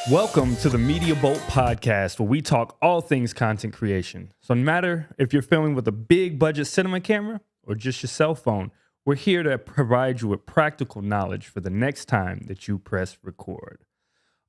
Welcome to the Media Bolt podcast, where we talk all things content creation. So no matter if you're filming with a big budget cinema camera or just your cell phone, we're here to provide you with practical knowledge for the next time that you press record.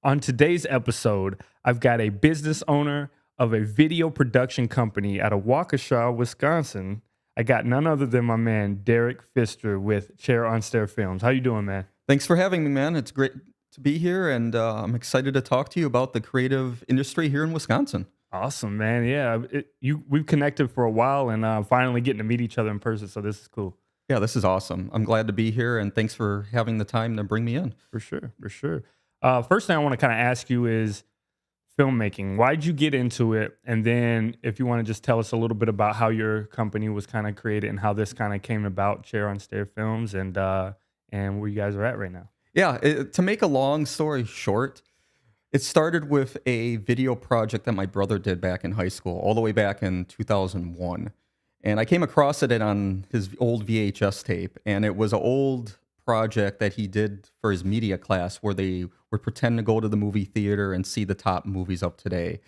On today's episode, I've got a business owner of a video production company out of Waukesha, Wisconsin. I got none other than my man, Derek Pfister with Stair Films. How you doing, man? Thanks for having me, man. It's great to be here, and I'm excited to talk to you about the creative industry here in Wisconsin. Awesome, man. Yeah, we've connected for a while, and finally getting to meet each other in person. So this is cool. Yeah, this is awesome. I'm glad to be here, and thanks for having the time to bring me in. For sure. First thing I want to kind of ask you is filmmaking. Why'd you get into it? And then if you want to just tell us a little bit about how your company was kind of created and how this kind of came about, Stair Films, and where you guys are at right now. Yeah, to make a long story short, it started with a video project that my brother did back in high school, all the way back in 2001. And I came across it on his old VHS tape, and it was an old project that he did for his media class where they would pretend to go to the movie theater and see the top movies of today.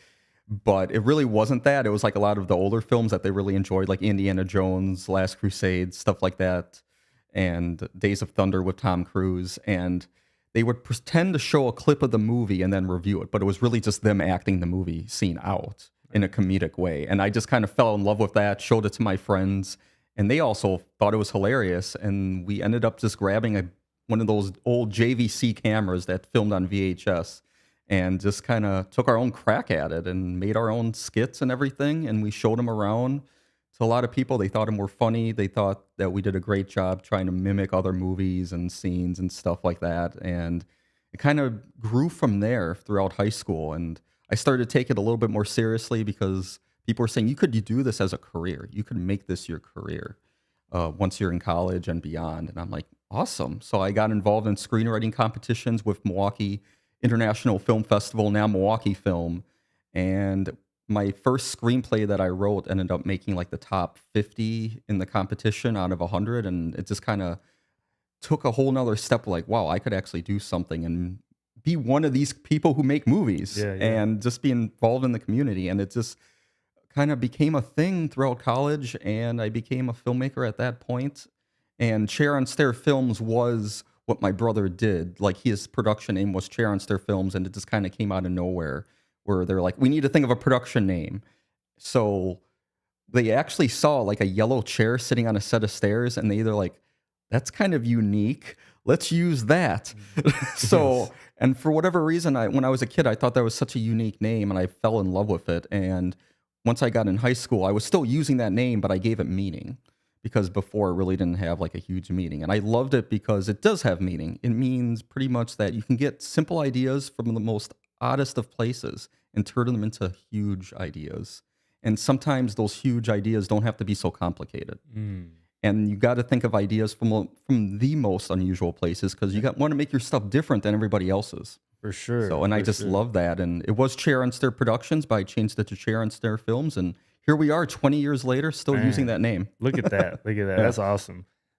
But it really wasn't that. It was like a lot of the older films that they really enjoyed, like Indiana Jones, Last Crusade, stuff like that, and Days of Thunder with Tom Cruise. And they would pretend to show a clip of the movie and then review it, but it was really just them acting the movie scene out in a comedic way. And I just kind of fell in love with that, showed it to my friends, and they also thought it was hilarious. And we ended up just grabbing one of those old JVC cameras that filmed on VHS and just kind of took our own crack at it and made our own skits and everything. And we showed them around to a lot of people. They thought them were funny. They thought that we did a great job trying to mimic other movies and scenes and stuff like that. And it kind of grew from there throughout high school. And I started to take it a little bit more seriously because people were saying, you do this as a career. You could make this your career once you're in college and beyond. And I'm like, awesome. So I got involved in screenwriting competitions with Milwaukee International Film Festival, now Milwaukee Film. And my first screenplay that I wrote ended up making like the top 50 in the competition out of 100. And it just kind of took a whole nother step, like, wow, I could actually do something and be one of these people who make movies and just be involved in the community. And it just kind of became a thing throughout college, and I became a filmmaker at that point. And Stair Films was what my brother did. Like, his production name was Stair Films, and it just kind of came out of nowhere, where they're like, we need to think of a production name. So they actually saw like a yellow chair sitting on a set of stairs, and they either like, that's kind of unique, let's use that. So, and for whatever reason, when I was a kid, I thought that was such a unique name, and I fell in love with it. And once I got in high school, I was still using that name, but I gave it meaning, because before it really didn't have like a huge meaning. And I loved it because it does have meaning. It means pretty much that you can get simple ideas from the most oddest of places and turn them into huge ideas. And sometimes those huge ideas don't have to be so complicated. And you got to think of ideas from the most unusual places, because you want to make your stuff different than everybody else's. For sure. So, and I just love that. And it was Stair Productions, but I changed it to Stair Films. And here we are 20 years later, still using that name. Look at that. Look at that. Yeah.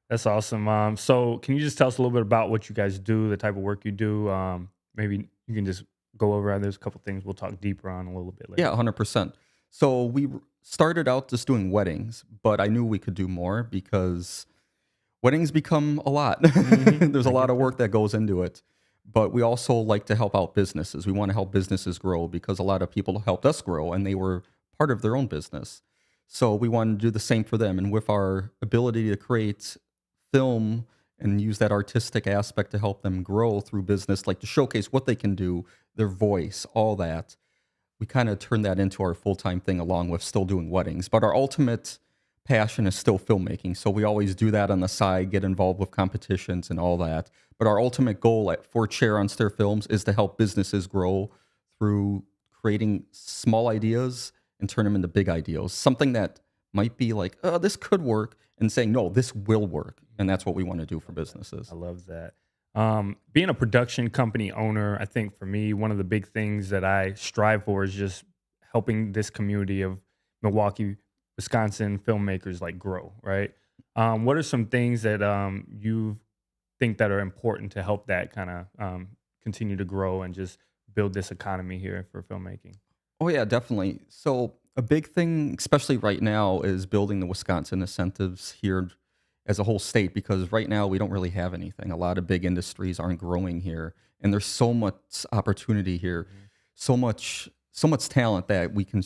That's awesome. So can you just tell us a little bit about what you guys do, the type of work you do? Maybe you can just go over, there's a couple things we'll talk deeper on a little bit later. Yeah, 100%. So we started out just doing weddings, but I knew we could do more because weddings become a lot. There's a lot of work that goes into it. But we also like to help out businesses. We want to help businesses grow, because a lot of people helped us grow and they were part of their own business. So we wanted to do the same for them. And with our ability to create film and use that artistic aspect to help them grow through business, like to showcase what they can do, their voice, all that, we kind of turned that into our full-time thing, along with still doing weddings. But our ultimate passion is still filmmaking. So we always do that on the side, get involved with competitions and all that. But our ultimate goal for Stair Films is to help businesses grow through creating small ideas and turn them into big ideas. Something that might be like, oh, this could work, and saying, no, this will work. And that's what we want to do for businesses. I love that. Being a production company owner, I think for me, one of the big things that I strive for is just helping this community of Milwaukee, Wisconsin filmmakers like grow, right? What are some things that you think that are important to help that kind of continue to grow and just build this economy here for filmmaking? Oh yeah, definitely. So a big thing, especially right now, is building the Wisconsin incentives here as a whole state, because right now we don't really have anything. A lot of big industries aren't growing here, and there's so much opportunity here, Mhm. so much talent that we can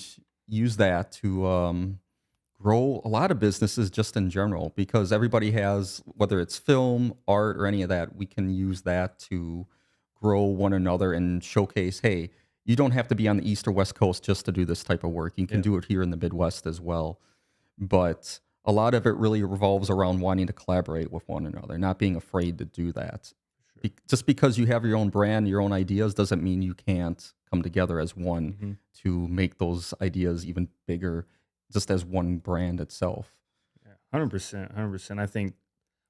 use that to grow a lot of businesses just in general, because everybody has, whether it's film, art, or any of that, we can use that to grow one another and showcase, hey, you don't have to be on the East or West Coast just to do this type of work. You can Yeah, do it here in the Midwest as well. But a lot of it really revolves around wanting to collaborate with one another, not being afraid to do that. sure. Just because you have your own brand, your own ideas, doesn't mean you can't come together as one Mhm. to make those ideas even bigger, just as one brand itself. Yeah, 100%, 100%. I think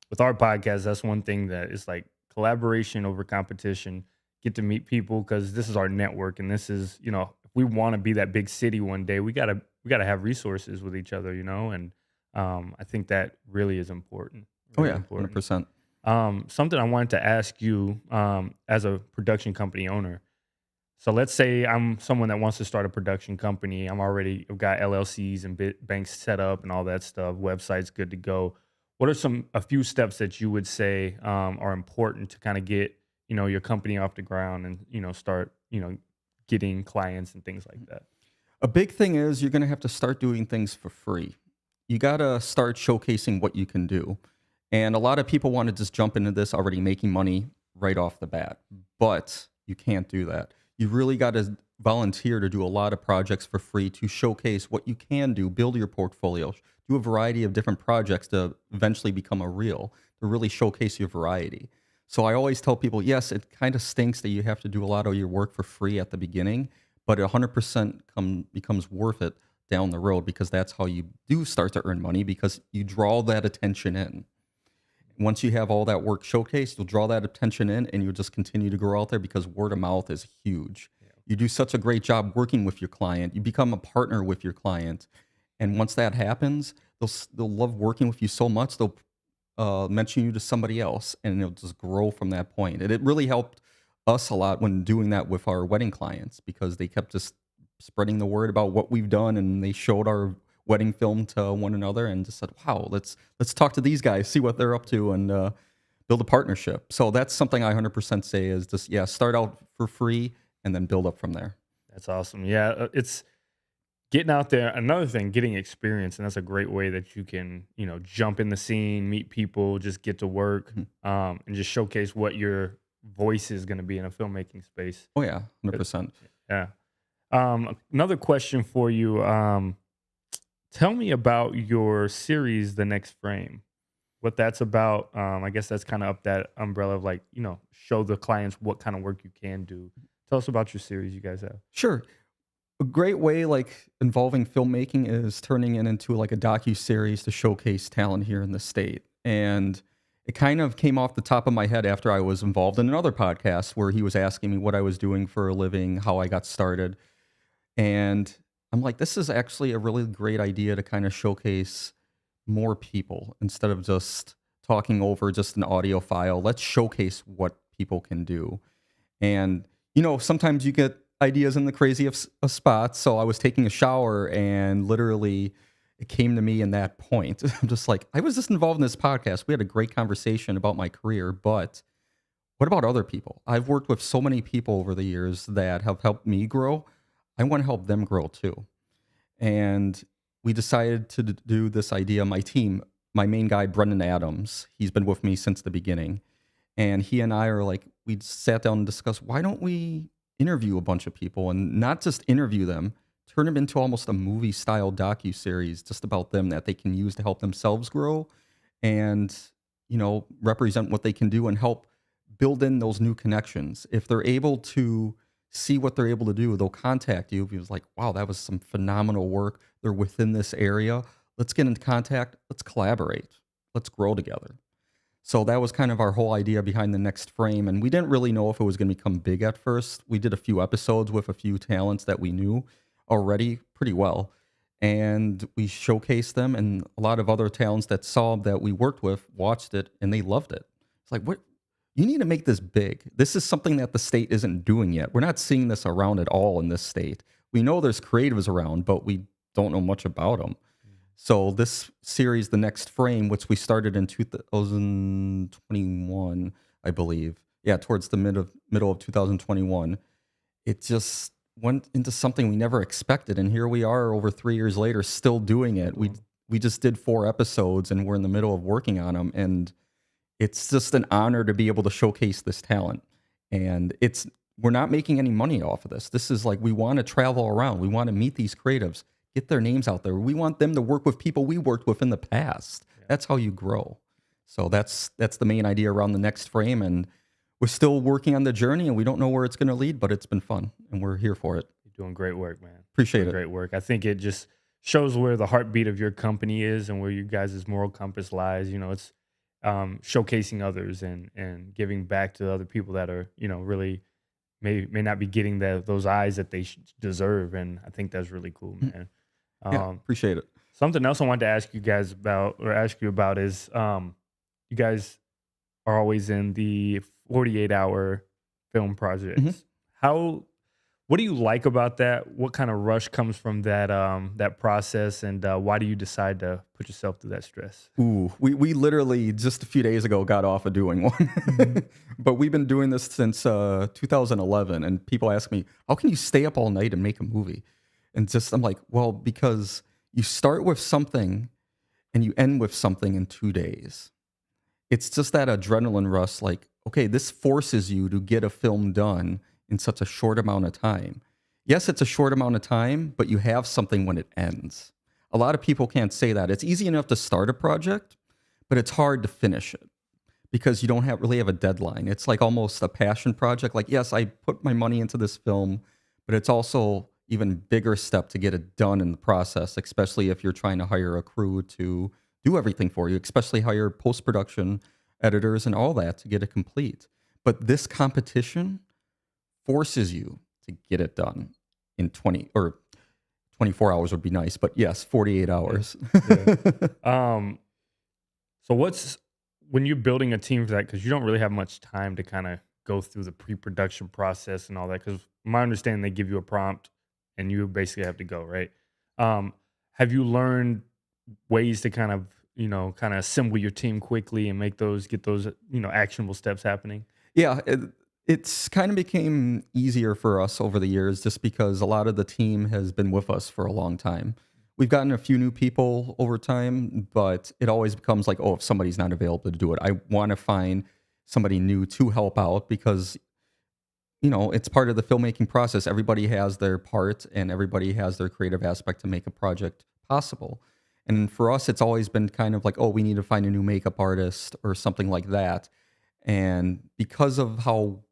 with our podcast, that's one thing that is like collaboration over competition. Get to meet people because this is our network, and this is, if we want to be that big city one day, we gotta have resources with each other, and I think that really is important, Oh really yeah, important. 100%. Something I wanted to ask you, as a production company owner. So let's say I'm someone that wants to start a production company. I've got LLCs and banks set up and all that stuff. Website's good to go. What are a few steps that you would say are important to kind of get your company off the ground and start getting clients and things like that? A big thing is you're going to have to start doing things for free. You got to start showcasing what you can do. And a lot of people want to just jump into this already making money right off the bat, but you can't do that. You really got to volunteer to do a lot of projects for free to showcase what you can do, build your portfolio, do a variety of different projects to eventually become a reel, to really showcase your variety. So I always tell people, yes, it kind of stinks that you have to do a lot of your work for free at the beginning, but it 100% becomes worth it down the road, because that's how you do start to earn money, because you draw that attention in. Once you have all that work showcased, you'll draw that attention in and you'll just continue to grow out there, because word of mouth is huge. Yeah. You do such a great job working with your client, you become a partner with your client. And once that happens, they'll love working with you so much, they'll mention you to somebody else, and it'll just grow from that point. And it really helped us a lot when doing that with our wedding clients, because they kept just spreading the word about what we've done, and they showed our wedding film to one another and just said, "Wow, let's talk to these guys, see what they're up to, and build a partnership." So that's something I 100% say is just, yeah, start out for free and then build up from there. That's awesome. Yeah, it's getting out there. Another thing, getting experience, and that's a great way that you can, jump in the scene, meet people, just get to work, Mhm. and just showcase what your voice is going to be in a filmmaking space. Oh yeah, Uh, 100%. Yeah. Another question for you. Tell me about your series, The Next Frame. What that's about. I guess that's kind of up that umbrella of like, show the clients what kind of work you can do. Tell us about your series you guys have. Sure. A great way, like, involving filmmaking is turning it into like a docu-series to showcase talent here in the state. And it kind of came off the top of my head after I was involved in another podcast where he was asking me what I was doing for a living, how I got started. And I'm like, this is actually a really great idea to kind of showcase more people instead of just talking over just an audio file. Let's showcase what people can do. And, sometimes you get ideas in the craziest of spots. So I was taking a shower and literally it came to me in that point. I'm just like, I was just involved in this podcast. We had a great conversation about my career, but what about other people? I've worked with so many people over the years that have helped me grow. I want to help them grow too. And we decided to do this idea. My team, my main guy, Brendan Adams, he's been with me since the beginning. And he and I are like, we sat down and discussed, why don't we interview a bunch of people and not just interview them, turn them into almost a movie style docu-series just about them that they can use to help themselves grow and, represent what they can do and help build in those new connections. If they're able to see what they're able to do, they'll contact you. If you was like, wow, that was some phenomenal work. They're within this area. Let's get into contact. Let's collaborate. Let's grow together. So that was kind of our whole idea behind the next frame. And we didn't really know if it was going to become big at first. We did a few episodes with a few talents that we knew already pretty well. And we showcased them, and a lot of other talents that saw that we worked with watched it and they loved it. It's like, what? you need to make this big. This is something that the state isn't doing yet. We're not seeing this around at all in this state. We know there's creatives around, but we don't know much about them. So this series, The Next Frame, which we started in 2021, I believe. Yeah, towards the middle of 2021. It just went into something we never expected. And here we are over 3 years later, still doing it. We just did 4 episodes and we're in the middle of working on them. And it's just an honor to be able to showcase this talent. And we're not making any money off of this. This is like, we want to travel around. We want to meet these creatives, get their names out there. We want them to work with people we worked with in the past. Yeah. That's how you grow. So that's the main idea around The Next Frame. And we're still working on the journey and we don't know where it's going to lead, but it's been fun and we're here for it. You're doing great work, man. Appreciate it. Great work. I think it just shows where the heartbeat of your company is and where you guys' moral compass lies. You know, it's showcasing others and giving back to other people that are, you know, really may not be getting those eyes that they deserve. And I think that's really cool, man. Yeah, appreciate it. Something else I wanted to ask you about is you guys are always in the 48-hour film projects. What do you like about that? What kind of rush comes from that process, and why do you decide to put yourself through that stress? Ooh, we literally just a few days ago got off of doing one, but we've been doing this since 2011. And people ask me, "How can you stay up all night and make a movie?" And I'm like, well, because you start with something and you end with something in 2 days. It's just that adrenaline rush. Like, okay, this forces you to get a film done in such a short amount of time. Yes, it's a short amount of time, but you have something when it ends. A lot of people can't say that. It's easy enough to start a project, but it's hard to finish it because you don't really have a deadline. It's like almost a passion project. Like, yes, I put my money into this film, but it's also even bigger step to get it done in the process, especially if you're trying to hire a crew to do everything for you, especially hire post-production editors and all that to get it complete. But this competition forces you to get it done in 24 hours would be nice, but yes, 48 hours. Yeah. So when you're building a team for that, because you don't really have much time to kind of go through the pre-production process and all that, because my understanding, they give you a prompt and you basically have to go, right? Have you learned ways to kind of assemble your team quickly and get those, actionable steps happening? Yeah, it's kind of became easier for us over the years just because a lot of the team has been with us for a long time. We've gotten a few new people over time, but it always becomes like, oh, if somebody's not available to do it, I want to find somebody new to help out because, it's part of the filmmaking process. Everybody has their part and everybody has their creative aspect to make a project possible. And for us, it's always been kind of like, oh, we need to find a new makeup artist or something like that. And because of how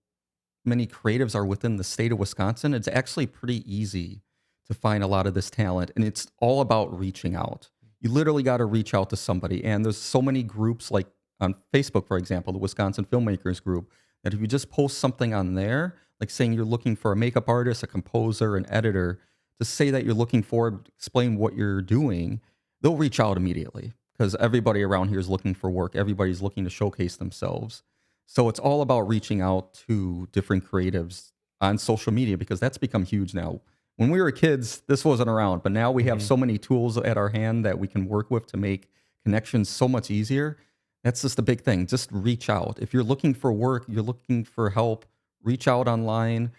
many creatives are within the state of Wisconsin, it's actually pretty easy to find a lot of this talent. And it's all about reaching out. You literally got to reach out to somebody. And there's so many groups like on Facebook, for example, the Wisconsin Filmmakers Group, that if you just post something on there, like saying you're looking for a makeup artist, a composer, an editor, to say that you're looking for, explain what you're doing, they'll reach out immediately because everybody around here is looking for work. Everybody's looking to showcase themselves. So it's all about reaching out to different creatives on social media because that's become huge now. When we were kids, this wasn't around, but now we have so many tools at our hand that we can work with to make connections so much easier. That's just the big thing. Just reach out. If you're looking for work, you're looking for help, reach out online.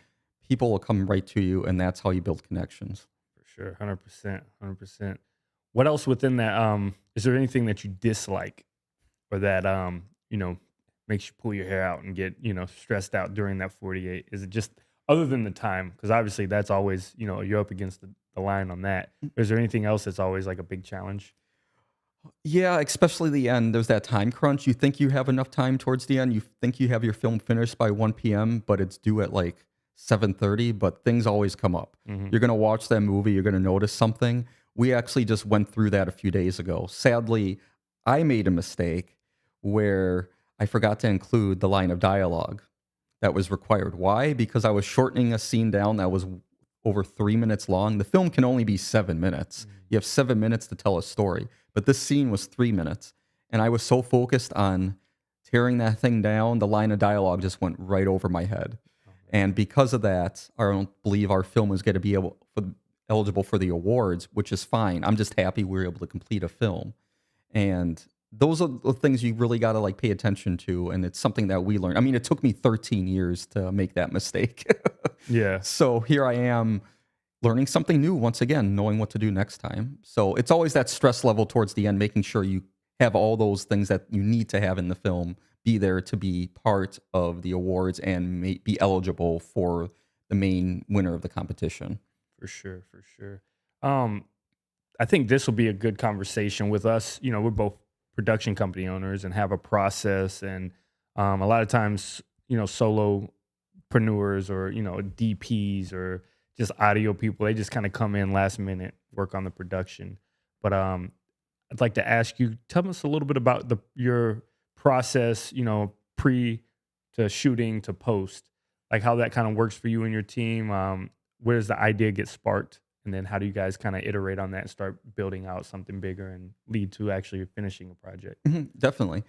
People will come right to you, and that's how you build connections. For sure, 100%. What else within that? Is there anything that you dislike or that, makes you pull your hair out and get, stressed out during that 48? Is it just other than the time? Because obviously that's always, you're up against the line on that. Is there anything else that's always like a big challenge? Yeah, especially the end. There's that time crunch. You think you have enough time towards the end. You think you have your film finished by 1 p.m., but it's due at like 7:30, but things always come up. Mm-hmm. You're going to watch that movie. You're going to notice something. We actually just went through that a few days ago. Sadly, I made a mistake where I forgot to include the line of dialogue that was required. Why? Because I was shortening a scene down that was over 3 minutes long. The film can only be 7 minutes. Mm-hmm. You have 7 minutes to tell a story, but this scene was 3 minutes. And I was so focused on tearing that thing down, the line of dialogue just went right over my head. And because of that, I don't believe our film was going to be eligible for the awards, which is fine. I'm just happy we were able to complete a film. And those are the things you really got to like pay attention to. And it's something that we learned. I mean, it took me 13 years to make that mistake. Yeah. So here I am learning something new once again, knowing what to do next time. So it's always that stress level towards the end, making sure you have all those things that you need to have in the film be there to be part of the awards and be eligible for the main winner of the competition. For sure, for sure. I think this will be a good conversation with us. You know, we're both production company owners and have a process, and a lot of times, you know, solopreneurs or, you know, DPs or just audio people, they just kind of come in last minute, work on the production. But I'd like to ask you, tell us a little bit about your process, you know, pre to shooting to post, like how that kind of works for you and your team. Where does the idea get sparked? And then how do you guys kind of iterate on that and start building out something bigger and lead to actually finishing a project? Definitely.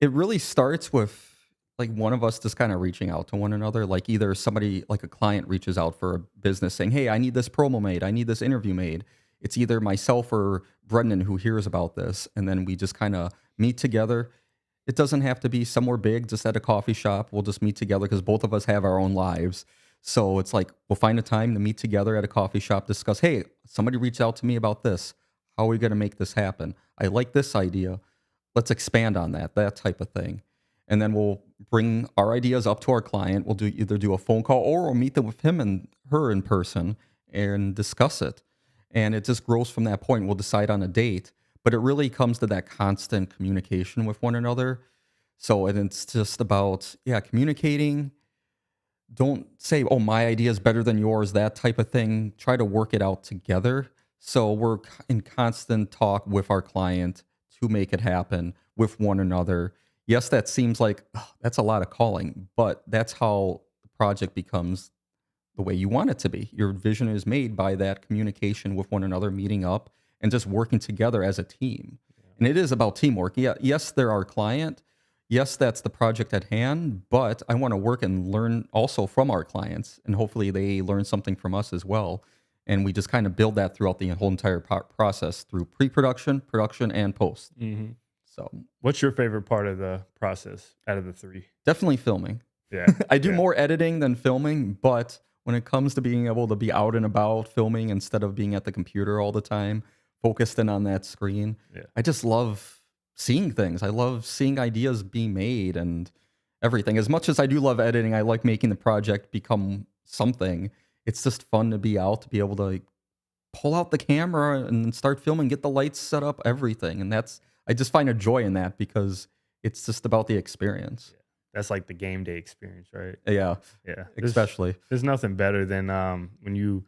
It really starts with like one of us just kind of reaching out to one another. Like either somebody, like a client reaches out for a business saying, hey, I need this promo made. I need this interview made. It's either myself or Brendan who hears about this. And then we just kind of meet together. It doesn't have to be somewhere big, just at a coffee shop. We'll just meet together because both of us have our own lives. So it's like, we'll find a time to meet together at a coffee shop, discuss, hey, somebody reached out to me about this. How are we going to make this happen? I like this idea. Let's expand on that type of thing. And then we'll bring our ideas up to our client. We'll either do a phone call or we'll meet them with him and her in person and discuss it. And it just grows from that point. We'll decide on a date. But it really comes to that constant communication with one another. So and it's just about, communicating. Don't say, oh, my idea is better than yours, that type of thing. Try to work it out together. So we're in constant talk with our client to make it happen with one another. Yes, that seems like that's a lot of calling, but that's how the project becomes the way you want it to be. Your vision is made by that communication with one another, meeting up, and just working together as a team. And it is about teamwork. Yeah, yes, they're our client. Yes, that's the project at hand, but I want to work and learn also from our clients, and hopefully they learn something from us as well. And we just kind of build that throughout the whole entire process through pre-production, production, and post. Mm-hmm. So, what's your favorite part of the process out of the three? Definitely filming. Yeah, I do more editing than filming, but when it comes to being able to be out and about filming instead of being at the computer all the time, focused in on that screen, I just love seeing things. I love seeing ideas being made and everything. As much as I do love editing, I like making the project become something. It's just fun to be out, to be able to like, pull out the camera and start filming, get the lights set up, everything. And I just find a joy in that because it's just about the experience. Yeah. That's like the game day experience, right? Yeah. Especially. There's nothing better than when you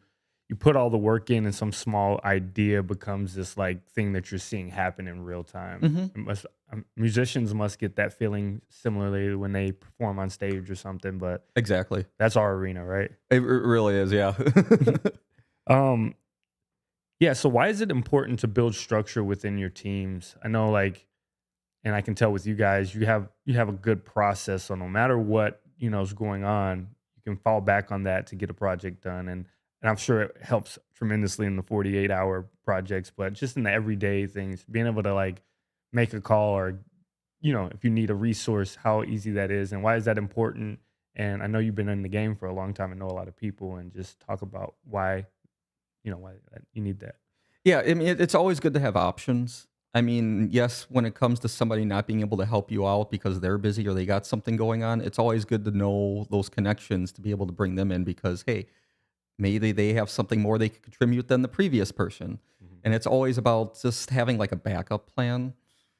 put all the work in and some small idea becomes this like thing that you're seeing happen in real time. Mm-hmm. Musicians must get that feeling similarly when they perform on stage or something, but exactly, that's our arena, right? It really is, yeah. Yeah, so why is it important to build structure within your teams? I know, like, and I can tell with you guys, you have a good process, so no matter what, you know, is going on, you can fall back on that to get a project done. And I'm sure it helps tremendously in the 48-hour projects, but just in the everyday things, being able to like make a call or, you know, if you need a resource, how easy that is and why is that important? And I know you've been in the game for a long time and know a lot of people, and just talk about why you need that. Yeah, I mean, it's always good to have options. I mean, yes, when it comes to somebody not being able to help you out because they're busy or they got something going on, it's always good to know those connections to be able to bring them in because, hey, maybe they have something more they could contribute than the previous person. Mm-hmm. And it's always about just having like a backup plan,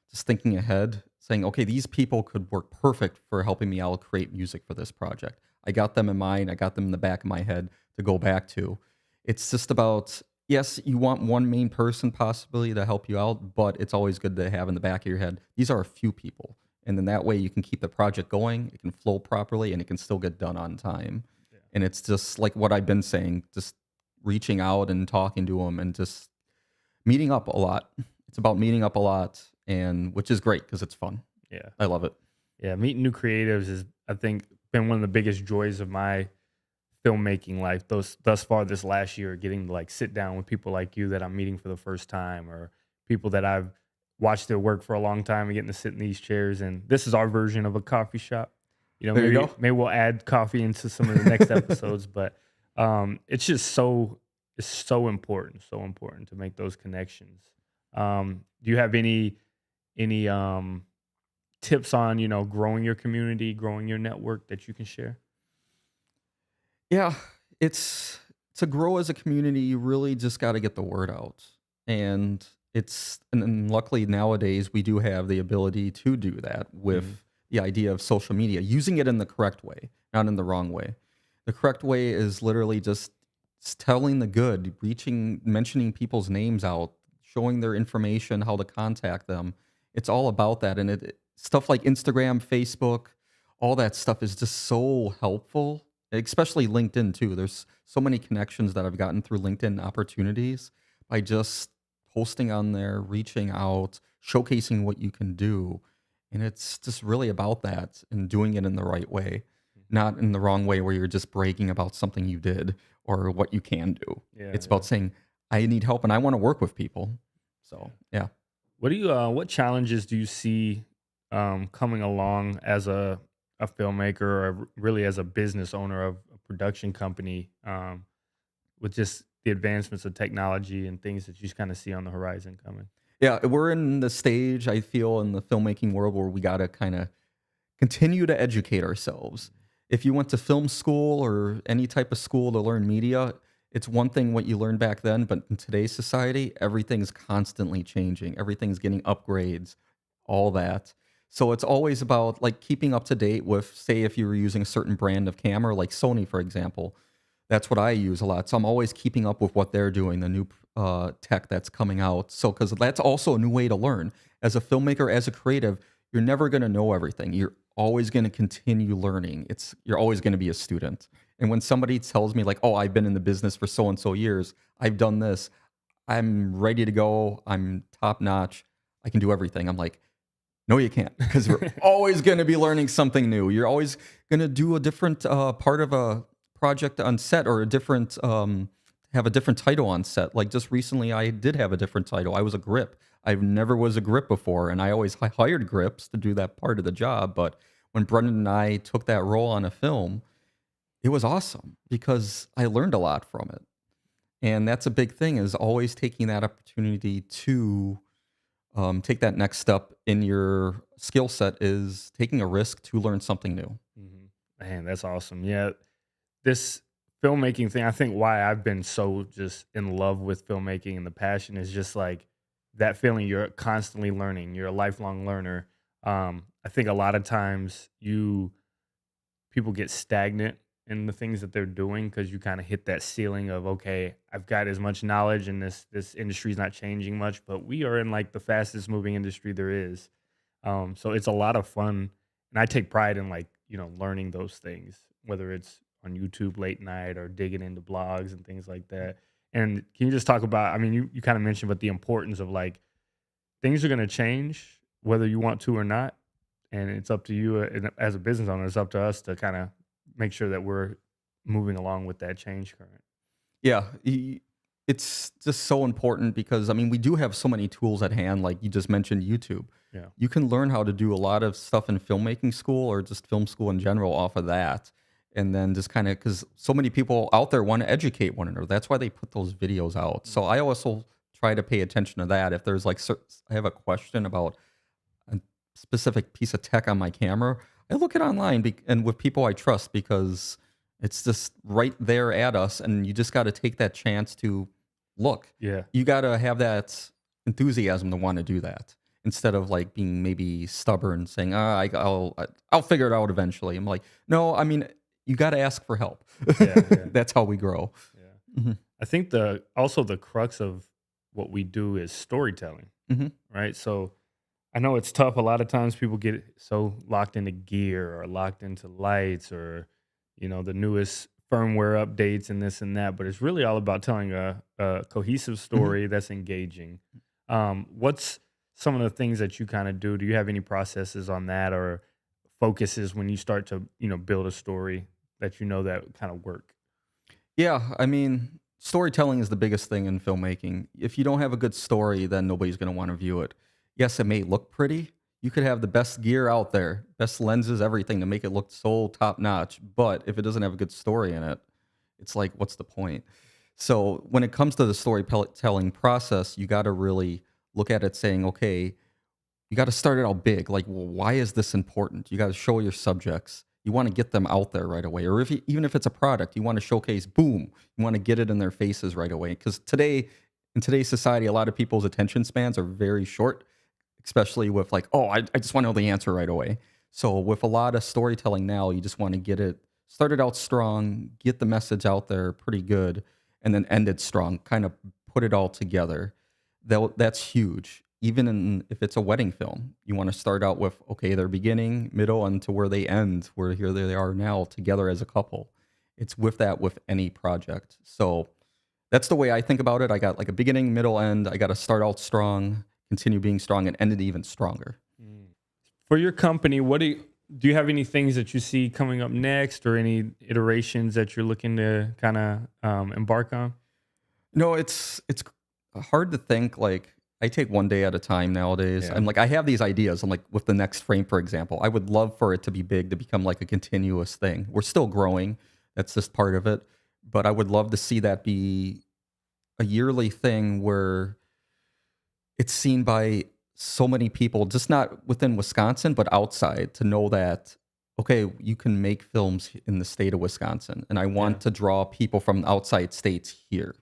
just thinking ahead, saying, okay, these people could work perfect for helping me out create music for this project. I got them in mind. I got them in the back of my head to go back to. It's just about, yes, you want one main person possibly to help you out, but it's always good to have in the back of your head, these are a few people. And then that way you can keep the project going, it can flow properly, and it can still get done on time. Yeah. And it's just like what I've been saying, just reaching out and talking to them and just meeting up a lot. It's about meeting up a lot, and which is great because it's fun. Yeah. I love it. Yeah, meeting new creatives is, I think, been one of the biggest joys of my filmmaking life. Thus far this last year, getting to like sit down with people like you that I'm meeting for the first time, or people that I've watched their work for a long time, and getting to sit in these chairs. And this is our version of a coffee shop. You know, There you go. maybe we'll add coffee into some of the next episodes, but it's just so important to make those connections. Do you have any tips on, growing your community, growing your network that you can share? Yeah, it's to grow as a community, you really just got to get the word out. And luckily nowadays we do have the ability to do that Mhm. with the idea of social media, using it in the correct way, not in the wrong way. The correct way is literally just telling the good, mentioning people's names out, showing their information, how to contact them. It's all about that. And stuff like Instagram, Facebook, all that stuff is just so helpful, especially LinkedIn too. There's so many connections that I've gotten through LinkedIn opportunities by just posting on there, reaching out, showcasing what you can do. And it's just really about that and doing it in the right way, not in the wrong way where you're just bragging about something you did or what you can do. Yeah, It's yeah, about saying, I need help and I want to work with people. yeah. So, yeah. What challenges do you see coming along as a filmmaker, or really as a business owner of a production company, with just the advancements of technology and things that you just kind of see on the horizon coming? Yeah, we're in the stage, I feel, in the filmmaking world where we got to kind of continue to educate ourselves. If you went to film school or any type of school to learn media, it's one thing what you learned back then, but in today's society, everything's constantly changing. Everything's getting upgrades, all that. So it's always about like keeping up to date with, say, if you were using a certain brand of camera, like Sony, for example. That's what I use a lot. So I'm always keeping up with what they're doing, the new tech that's coming out. So because that's also a new way to learn. As a filmmaker, as a creative, you're never going to know everything. You're always going to continue learning. You're always going to be a student. And when somebody tells me like, "Oh, I've been in the business for so and so years. I've done this. I'm ready to go. I'm top notch. I can do everything." I'm like, no, you can't, because you're always going to be learning something new. You're always going to do a different part of a project on set, or have a different title on set. Like just recently, I did have a different title. I was a grip. I never was a grip before, and I always hired grips to do that part of the job. But when Brendan and I took that role on a film, it was awesome because I learned a lot from it. And that's a big thing, is always taking that opportunity to take that next step in your skill set, is taking a risk to learn something new. Man, that's awesome. Yeah, this filmmaking thing, I think why I've been so just in love with filmmaking and the passion is just like that feeling you're constantly learning. You're a lifelong learner. I think a lot of times people get stagnant in the things that they're doing because you kind of hit that ceiling of, okay, I've got as much knowledge and this industry is not changing much, but we are in like the fastest moving industry there is. So it's a lot of fun, and I take pride in like, learning those things, whether it's on YouTube late night or digging into blogs and things like that. And can you just talk about, I mean, you kind of mentioned, but the importance of like things are going to change whether you want to or not, and it's up to you, as a business owner. It's up to us to kind of make sure that we're moving along with that change current. Yeah, it's just so important because I mean we do have so many tools at hand. Like you just mentioned, YouTube. Yeah. You can learn how to do a lot of stuff in filmmaking school or just film school in general off of that, and then just kind of, because so many people out there want to educate one another. That's why they put those videos out. So I also try to pay attention to that. If there's like I have a question about a specific piece of tech on my camera, I look it online and with people I trust, because it's just right there at us, and you just got to take that chance to look. Yeah. You got to have that enthusiasm to want to do that, instead of like being maybe stubborn, saying, I'll figure it out eventually." I'm like, no, I mean, you got to ask for help. Yeah. Yeah. That's how we grow. Yeah. Hmm. I think the crux of what we do is storytelling, Hmm. right? So I know it's tough. A lot of times people get so locked into gear or locked into lights, or, the newest firmware updates and this and that. But it's really all about telling a cohesive Hmm. story that's engaging. What's some of the things that you kind of do? Do you have any processes on that, or focus is when you start to, build a story that that kind of work? Yeah, I mean, storytelling is the biggest thing in filmmaking. If you don't have a good story, then nobody's going to want to view it. Yes, it may look pretty. You could have the best gear out there, best lenses, everything to make it look so top notch. But if it doesn't have a good story in it, it's like, what's the point? So when it comes to the storytelling process, you got to really look at it saying, okay, you got to start it out big. Like, well, why is this important? You got to show your subjects. You want to get them out there right away. Or even if it's a product, you want to showcase, boom, you want to get it in their faces right away. Because in today's society, a lot of people's attention spans are very short, especially with like, oh, I just want to know the answer right away. So with a lot of storytelling now, you just want to get it started out strong, get the message out there pretty good, and then end it strong, kind of put it all together. That's huge. Even if it's a wedding film, you want to start out with, okay, their beginning, middle, and to where they end, where here they are now together as a couple. It's with that with any project. So that's the way I think about it. I got like a beginning, middle, end. I got to start out strong, continue being strong, and end it even stronger. For your company, do you have any things that you see coming up next, or any iterations that you're looking to kind of embark on? No, it's hard to think. Like, I take one day at a time nowadays. Yeah. I'm like, I have these ideas. I'm like, with the next frame, for example, I would love for it to be big, to become like a continuous thing. We're still growing. That's just part of it. But I would love to see that be a yearly thing where it's seen by so many people, just not within Wisconsin, but outside, to know that, okay, you can make films in the state of Wisconsin. And I want to draw people from outside states here.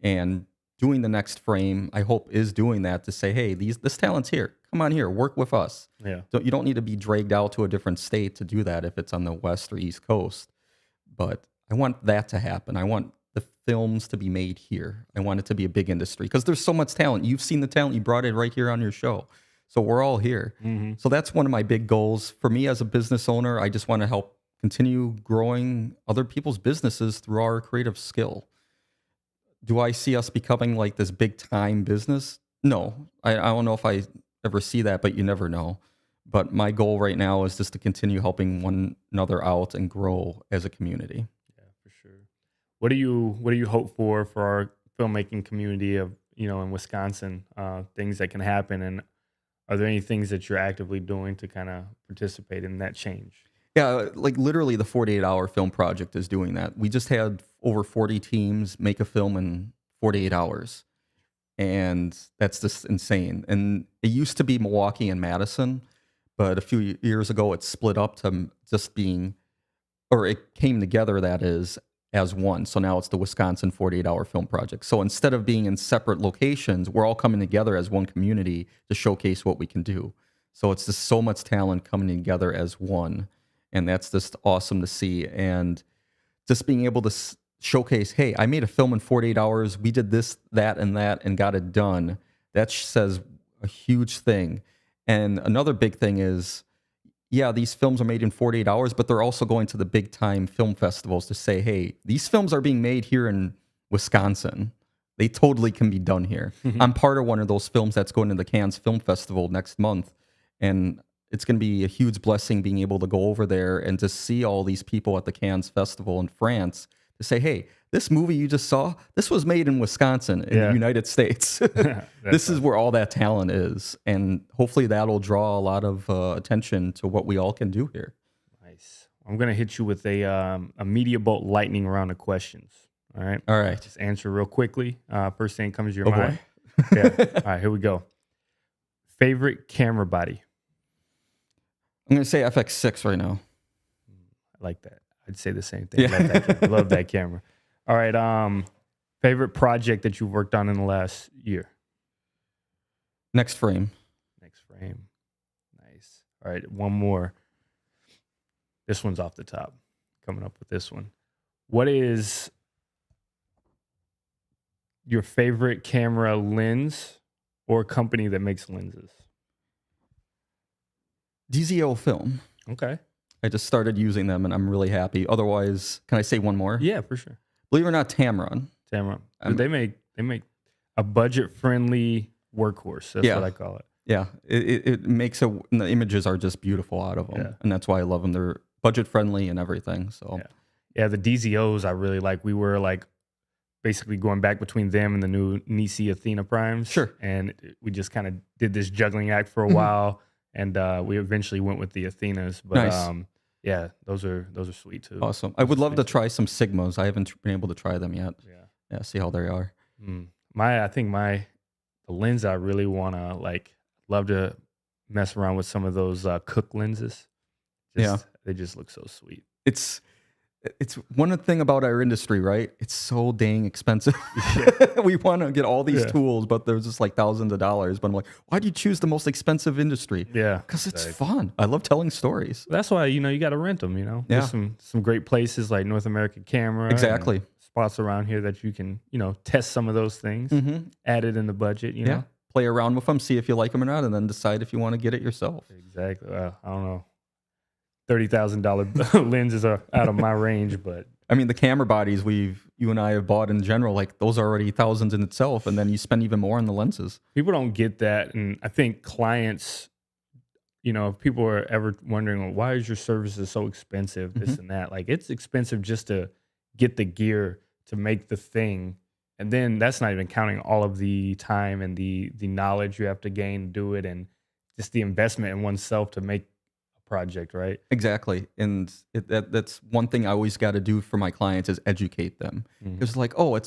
And doing the next frame, I hope, is doing that to say, hey, this talent's here. Come on here, work with us. Yeah. You don't need to be dragged out to a different state to do that if it's on the West or East Coast. But I want that to happen. I want the films to be made here. I want it to be a big industry because there's so much talent. You've seen the talent. You brought it right here on your show. So we're all here. Mm-hmm. So that's one of my big goals. For me as a business owner, I just want to help continue growing other people's businesses through our creative skill. Do I see us becoming like this big time business? No, I don't know if I ever see that, but you never know. But my goal right now is just to continue helping one another out and grow as a community. Yeah, for sure. What do you hope for our filmmaking community of, in Wisconsin, things that can happen? And are there any things that you're actively doing to kind of participate in that change? Yeah, like literally the 48-hour film project is doing that. We just had over 40 teams make a film in 48 hours. And that's just insane. And it used to be Milwaukee and Madison, but a few years ago it split up to just being, or it came together, that is, as one. So now it's the Wisconsin 48-hour film project. So instead of being in separate locations, we're all coming together as one community to showcase what we can do. So it's just so much talent coming together as one. And that's just awesome to see. And just being able to showcase, hey, I made a film in 48 hours. We did this, that, and got it done. That says a huge thing. And another big thing is, yeah, these films are made in 48 hours, but they're also going to the big time film festivals to say, hey, these films are being made here in Wisconsin. They totally can be done here. Mm-hmm. I'm part of one of those films that's going to the Cannes Film Festival next month. And it's going to be a huge blessing being able to go over there and to see all these people at the Cannes Festival in France to say, hey, this movie you just saw, this was made in Wisconsin in the United States. This is where all that talent is. And hopefully that'll draw a lot of attention to what we all can do here. Nice. I'm going to hit you with a Media Bolt lightning round of questions. All right? All right. Just answer real quickly. First thing that comes to your mind. Yeah. All right, here we go. Favorite camera body? I'm going to say FX6 right now. I like that. I'd say the same thing. Yeah. I love that camera. All right. Favorite project that you've worked on in the last year? Next frame. Next frame. Nice. All right. One more. This one's off the top. Coming up with this one. What is your favorite camera lens or company that makes lenses? DZO Film. Okay. I just started using them and I'm really happy. Otherwise, can I say one more? Yeah, for sure. Believe it or not, Tamron. They make a budget friendly workhorse. That's what I call it. Yeah, it makes it. And the images are just beautiful out of them, Yeah. and that's why I love them. They're budget friendly and everything. So Yeah, the DZOs I really like. We were like basically going back between them and the new Nisi Athena Primes. Sure. And we just kind of did this juggling act for a while, and we eventually went with the Athenas. But Nice. yeah, those are sweet too. Awesome. I would love to try some Sigmas. I haven't been able to try them yet. Yeah. See how they are. I think the lens I really wanna love to mess around with some of those Cook lenses. They just look so sweet. It's one thing about our industry, right? It's so dang expensive. We want to get all these tools, but there's just like thousands of dollars. But I'm like, why do you choose the most expensive industry? Yeah, because it's fun. I love telling stories. That's why you got to rent them. There's some great places like North American Camera. Exactly. Spots around here that you can test some of those things. Add it in the budget. You know, play around with them, see if you like them or not, and then decide if you want to get it yourself. Exactly. I don't know. $30,000 lenses are out of my range, but I mean the camera bodies you and I have bought in general, like those are already thousands in itself, and then you spend even more on the lenses. People don't get that, and I think clients, if people are ever wondering, well, why is your services so expensive, this and that, like it's expensive just to get the gear to make the thing, and then that's not even counting all of the time and the knowledge you have to gain to do it, and just the investment in oneself to make project, right? Exactly. And that's one thing I always got to do for my clients is educate them. It's like, oh,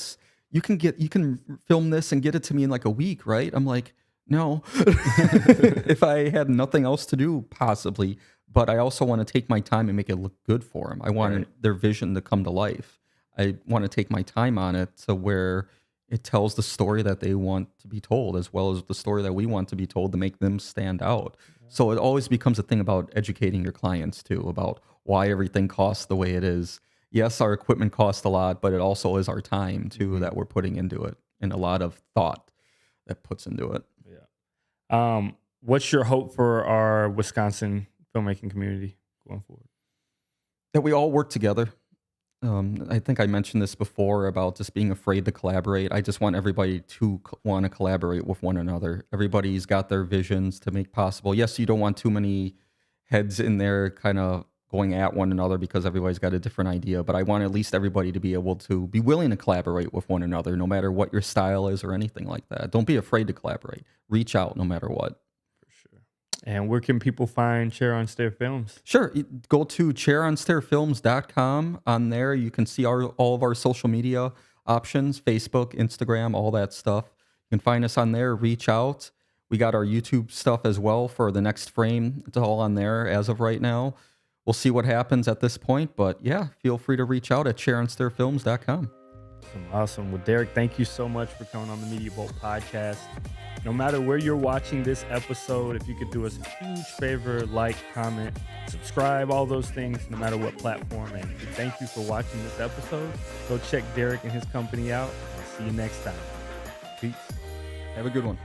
you can film this and get it to me in like a week, right? I'm like, no. If I had nothing else to do, possibly, but I also want to take my time and make it look good for them. I want their vision to come to life. I want to take my time on it to where it tells the story that they want to be told, as well as the story that we want to be told to make them stand out. So it always becomes a thing about educating your clients too, about why everything costs the way it is. Yes, our equipment costs a lot, but it also is our time too that we're putting into it, and a lot of thought that puts into it. Yeah. What's your hope for our Wisconsin filmmaking community going forward? That we all work together. I think I mentioned this before about just being afraid to collaborate. I just want everybody to want to collaborate with one another. Everybody's got their visions to make possible. Yes, you don't want too many heads in there kind of going at one another because everybody's got a different idea, but I want at least everybody to be able to be willing to collaborate with one another, no matter what your style is or anything like that. Don't be afraid to collaborate. Reach out no matter what. And where can people find Chair on Stair Films? Sure. Go to chaironstairfilms.com. On there, you can see all of our social media options, Facebook, Instagram, all that stuff. You can find us on there. Reach out. We got our YouTube stuff as well for the next frame. It's all on there as of right now. We'll see what happens at this point. But yeah, feel free to reach out at chaironstairfilms.com. Awesome. Well, Derek, thank you so much for coming on the Media Bolt podcast. No matter where you're watching this episode, if you could do us a huge favor, like, comment, subscribe, all those things, no matter what platform. And thank you for watching this episode. Go check Derek and his company out. I'll see you next time. Peace. Have a good one.